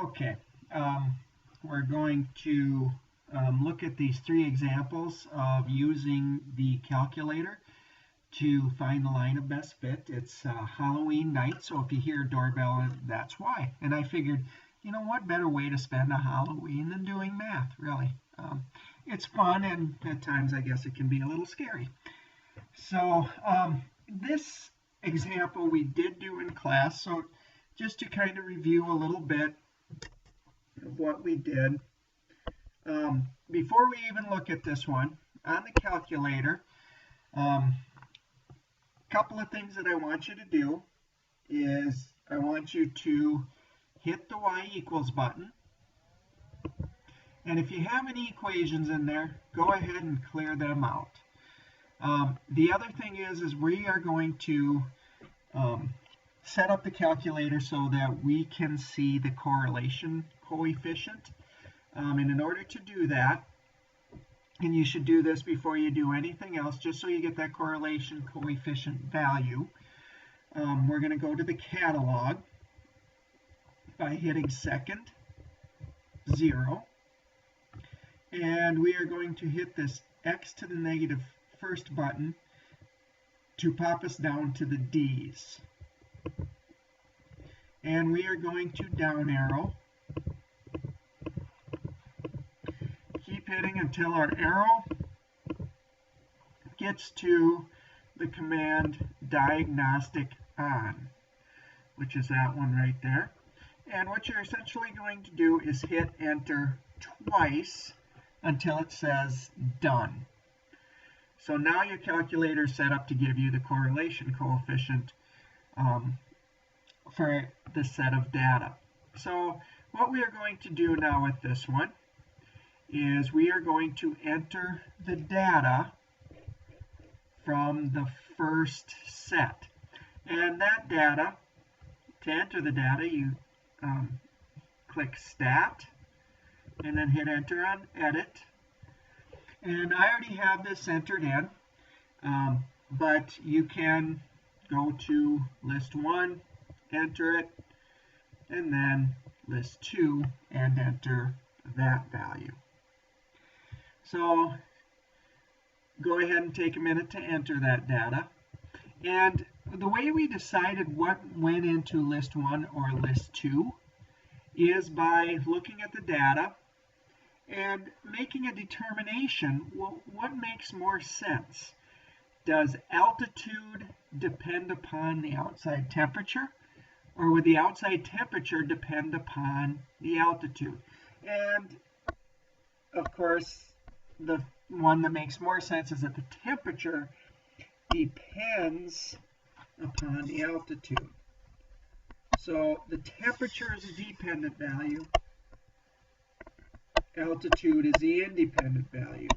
Okay, we're going to look at these three examples of using the calculator to find the line of best fit. It's Halloween night, so if you hear a doorbell, that's why. And I figured, you know what better way to spend a Halloween than doing math, really. It's fun, and at times I guess it can be a little scary. So this example we did do in class, so just to kind of review a little bit of what we did. Before we even look at this one, on the calculator, couple of things that I want you to do is I want you to hit the y equals button. And if you have any equations in there, go ahead and clear them out. The other thing is we are going to set up the calculator so that we can see the correlation coefficient. And in order to do that, and you should do this before you do anything else, just so you get that correlation coefficient value, we're going to go to the catalog by hitting second 0. And we are going to hit this x to the negative first button to pop us down to the d's. And we are going to down arrow. Keep hitting until our arrow gets to the command diagnostic on, which is that one right there. And what you're essentially going to do is hit enter twice until it says done. So now your calculator is set up to give you the correlation coefficient for the set of data. So what we are going to do now with this one is we are going to enter the data from the first set. And that data, to enter the data, you click Stat, and then hit Enter on Edit. And I already have this entered in, but you can go to List 1, enter it, and then List 2, and enter that value. So go ahead and take a minute to enter that data. And the way we decided what went into List 1 or List 2 is by looking at the data and making a determination, well, what makes more sense? Does altitude depend upon the outside temperature, or would the outside temperature depend upon the altitude? And of course, the one that makes more sense is that the temperature depends upon the altitude. So the temperature is a dependent value. Altitude is the independent value.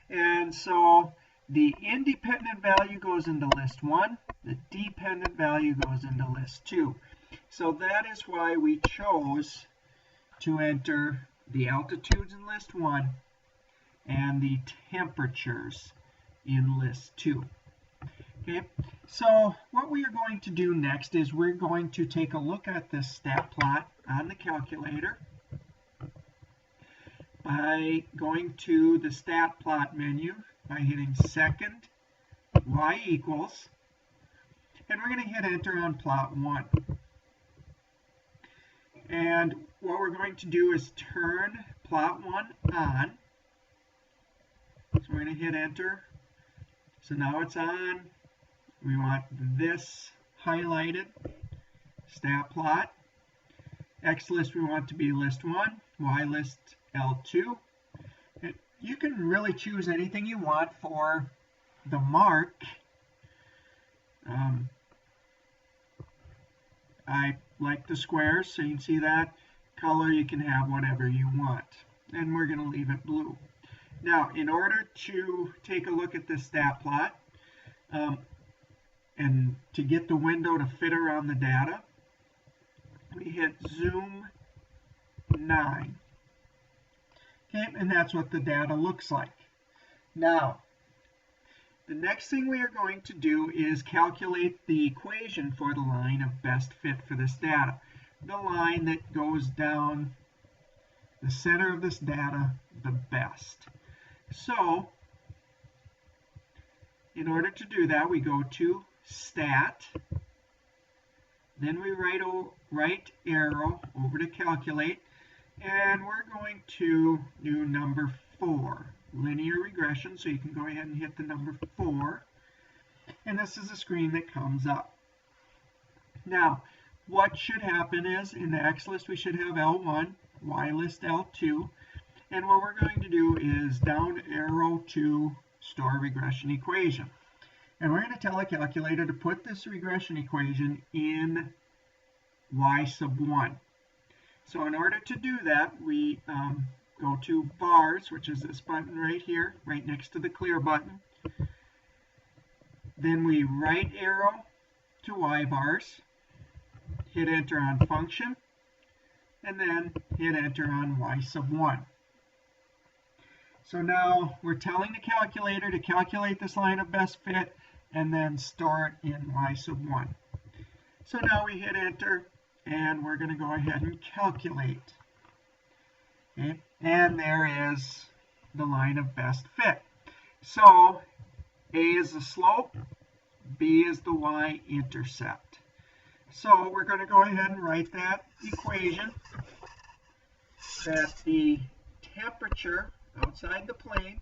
And so the independent value goes into List 1. The dependent value goes into List 2. So that is why we chose to enter the altitudes in List 1 and the temperatures in List 2. Okay, so what we are going to do next is we're going to take a look at this stat plot on the calculator by going to the stat plot menu by hitting second y equals, and we're going to hit enter on plot 1. And what we're going to do is turn plot 1 on. So we're going to hit enter. So now it's on. We want this highlighted, stat plot. X list we want to be list 1, Y list L2. And you can really choose anything you want for the mark. I like the squares, so you can see that. Color, you can have whatever you want. And we're going to leave it blue. Now, in order to take a look at this stat plot, and to get the window to fit around the data, we hit zoom 9. Okay, and that's what the data looks like. Now, the next thing we are going to do is calculate the equation for the line of best fit for this data. the line that goes down the center of this data the best. So in order to do that, we go to Stat, then we right arrow over to Calculate, and we're going to do number 4, linear regression. So you can go ahead and hit the number 4, and this is a screen that comes up. Now, what should happen is in the X list we should have L1, Y list L2, and what we're going to do is down arrow to store regression equation. And we're going to tell a calculator to put this regression equation in Y sub 1. So in order to do that, we go to bars, which is this button right here, right next to the clear button. Then we right arrow to Y bars, hit enter on function, and then hit enter on Y sub 1. So now we're telling the calculator to calculate this line of best fit and then store it in Y sub 1. So now we hit enter, and we're going to go ahead and calculate. Okay? And there is the line of best fit. So A is the slope, B is the y-intercept. So we're going to go ahead and write that equation that the temperature outside the plane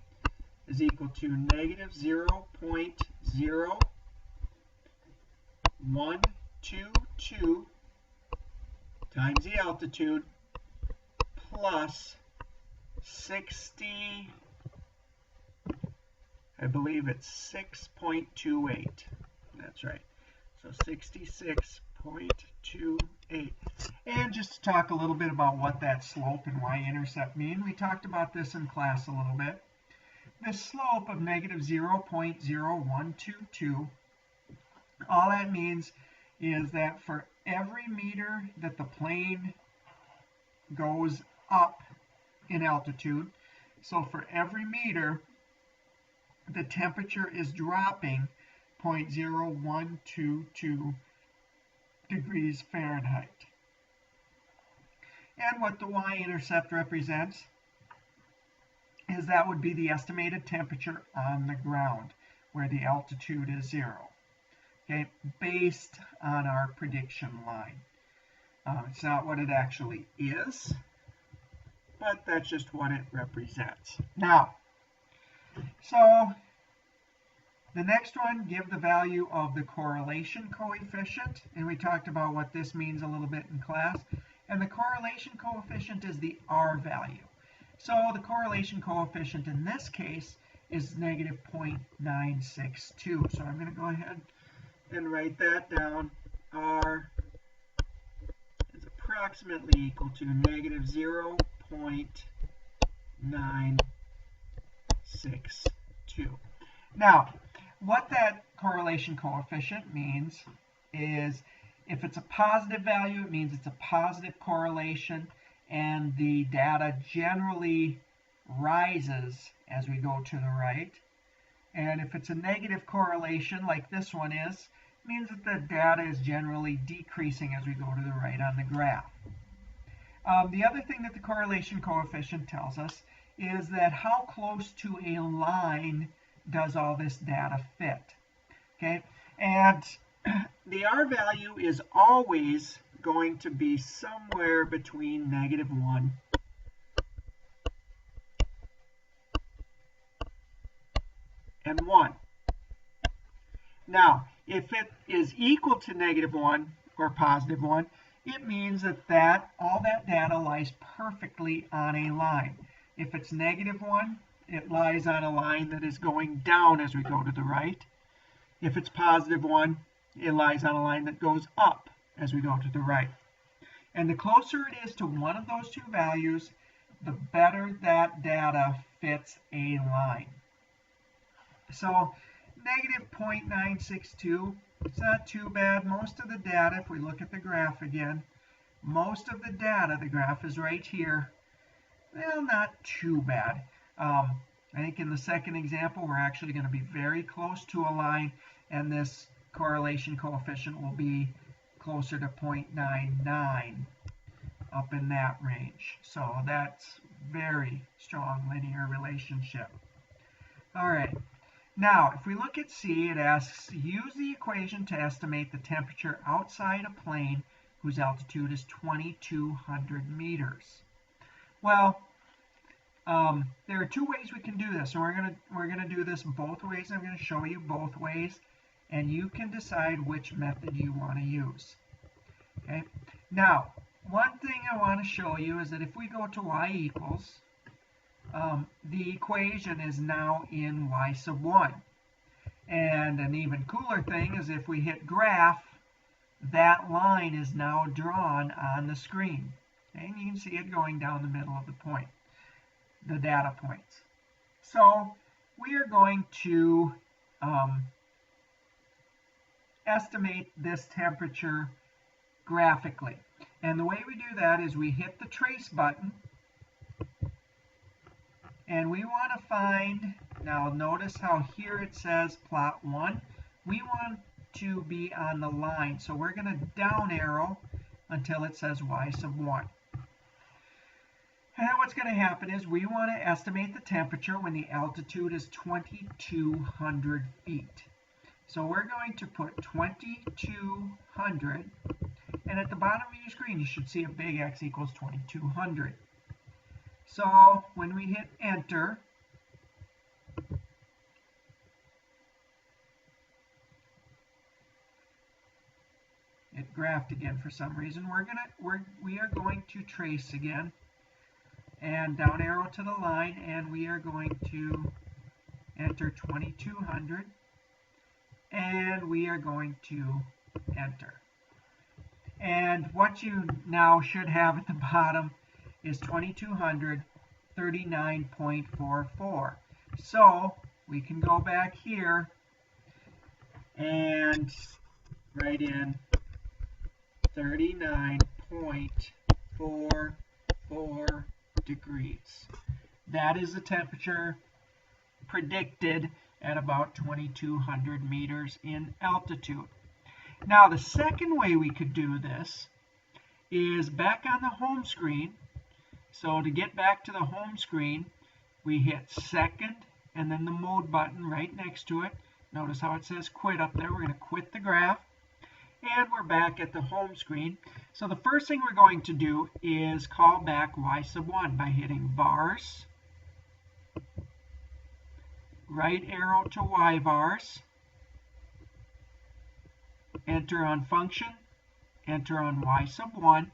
is equal to negative 0.0122 times the altitude plus 60, I believe it's 6.28. That's right. So 66.28. And just to talk a little bit about what that slope and y-intercept mean, we talked about this in class a little bit. The slope of negative 0.0122, all that means is that for every meter that the plane goes up in altitude, so for every meter, the temperature is dropping 0.0122 degrees Fahrenheit. And what the y-intercept represents is that would be the estimated temperature on the ground, where the altitude is 0, okay, based on our prediction line. It's not what it actually is, but that's just what it represents. Now, so the next one, give the value of the correlation coefficient, and we talked about what this means a little bit in class. And the correlation coefficient is the R value. So the correlation coefficient in this case is negative 0.962. So I'm going to go ahead and write that down. R is approximately equal to negative 0.962. Now, what that correlation coefficient means is if it's a positive value, it means it's a positive correlation, and the data generally rises as we go to the right. And if it's a negative correlation, like this one is, it means that the data is generally decreasing as we go to the right on the graph. The other thing that the correlation coefficient tells us is that how close to a line does all this data fit. Okay, and the R value is always going to be somewhere between negative 1 and 1. Now, if it is equal to negative 1 or positive 1, it means that all that data lies perfectly on a line. If it's negative 1, it lies on a line that is going down as we go to the right. If it's positive 1, it lies on a line that goes up as we go to the right. And the closer it is to one of those two values, the better that data fits a line. So negative 0.962, it's not too bad. Most of the data, if we look at the graph again, most of the data, the graph is right here, well, not too bad. I think in the second example, we're actually going to be very close to a line, and this correlation coefficient will be closer to 0.99, up in that range. So that's very strong linear relationship. All right. Now, if we look at C, it asks, use the equation to estimate the temperature outside a plane whose altitude is 2,200 meters. Well, there are two ways we can do this, and we're gonna do this both ways. I'm going to show you both ways, and you can decide which method you want to use. Okay. Now, one thing I want to show you is that if we go to y equals, the equation is now in y sub 1. And an even cooler thing is if we hit graph, that line is now drawn on the screen. Okay? And you can see it going down the middle of the point, the data points. So we are going to estimate this temperature graphically. And the way we do that is we hit the trace button, and we want to find, now notice how here it says plot 1. We want to be on the line, so we're going to down arrow until it says y sub 1. And what's going to happen is we want to estimate the temperature when the altitude is 2,200 feet. So we're going to put 2,200, and at the bottom of your screen you should see a big X equals 2,200. So when we hit enter, it graphed again for some reason. We are going to trace again and down arrow to the line, and we are going to enter 2,200, and we are going to enter. And what you now should have at the bottom is 2,239.44. So we can go back here and write in 39.44 degrees. That is the temperature predicted at about 2,200 meters in altitude. Now, the second way we could do this is back on the home screen. So to get back to the home screen, we hit second and then the mode button right next to it. Notice how it says quit up there. We're going to quit the graph, and we're back at the home screen. So the first thing we're going to do is call back y sub 1 by hitting vars, right arrow to y vars, enter on function, enter on y sub 1,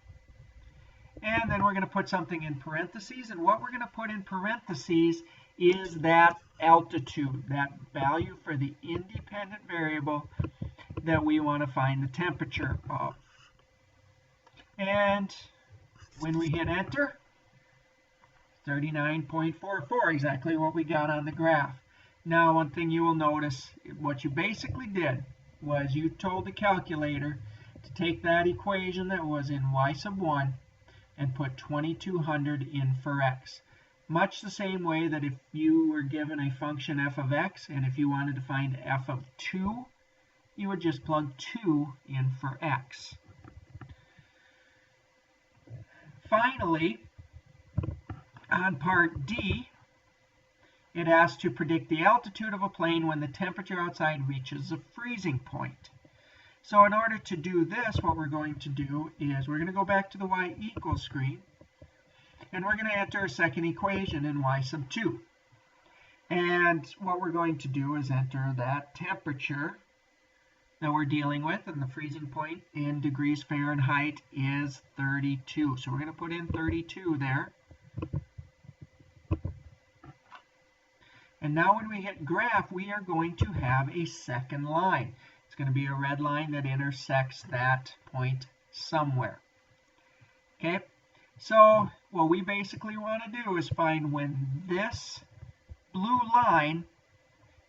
and then we're going to put something in parentheses, and what we're going to put in parentheses is that altitude, that value for the independent variable that we want to find the temperature of. And when we hit enter, 39.44, exactly what we got on the graph. Now, one thing you will notice, what you basically did was you told the calculator to take that equation that was in y sub 1 and put 2,200 in for x. Much the same way that if you were given a function f of x, and if you wanted to find f of 2, you would just plug 2 in for x. Finally, on part D, it asks to predict the altitude of a plane when the temperature outside reaches the freezing point. So in order to do this, what we're going to do is we're going to go back to the y equals screen, and we're going to enter a second equation in y sub 2. And what we're going to do is enter that temperature that we're dealing with, and the freezing point in degrees Fahrenheit is 32. So we're going to put in 32 there. And now when we hit graph, we are going to have a second line. It's going to be a red line that intersects that point somewhere. Okay, so what we basically want to do is find when this blue line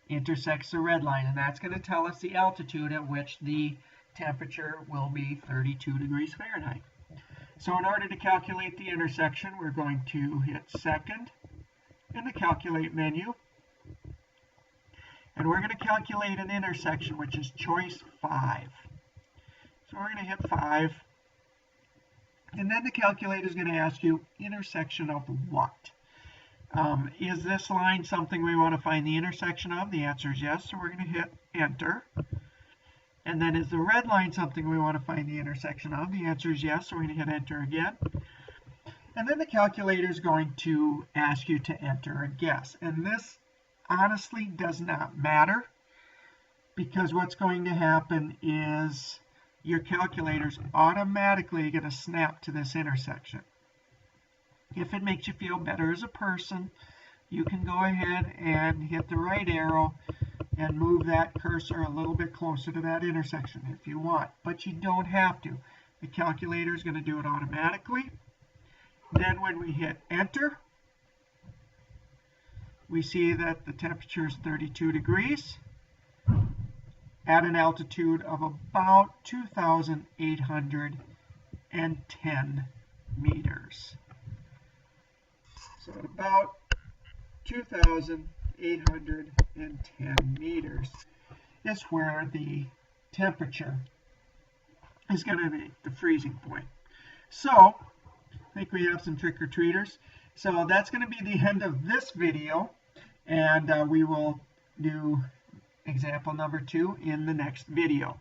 intersects the red line, and that's going to tell us the altitude at which the temperature will be 32 degrees Fahrenheit. So in order to calculate the intersection, we're going to hit second in the calculate menu, and we're going to calculate an intersection, which is choice 5. So we're going to hit 5. And then the calculator is going to ask you intersection of what? Is this line something we want to find the intersection of? The answer is yes, so we're going to hit enter. And then is the red line something we want to find the intersection of? The answer is yes, so we're going to hit enter again. And then the calculator is going to ask you to enter a guess. And this honestly does not matter, because what's going to happen is your calculator is automatically going to snap to this intersection. If it makes you feel better as a person, you can go ahead and hit the right arrow and move that cursor a little bit closer to that intersection if you want, but you don't have to. The calculator is going to do it automatically. Then when we hit enter, we see that the temperature is 32 degrees at an altitude of about 2,810 meters. So at about 2,810 meters is where the temperature is going to be, the freezing point. So I think we have some trick-or-treaters. So that's going to be the end of this video, and we will do example number 2 in the next video.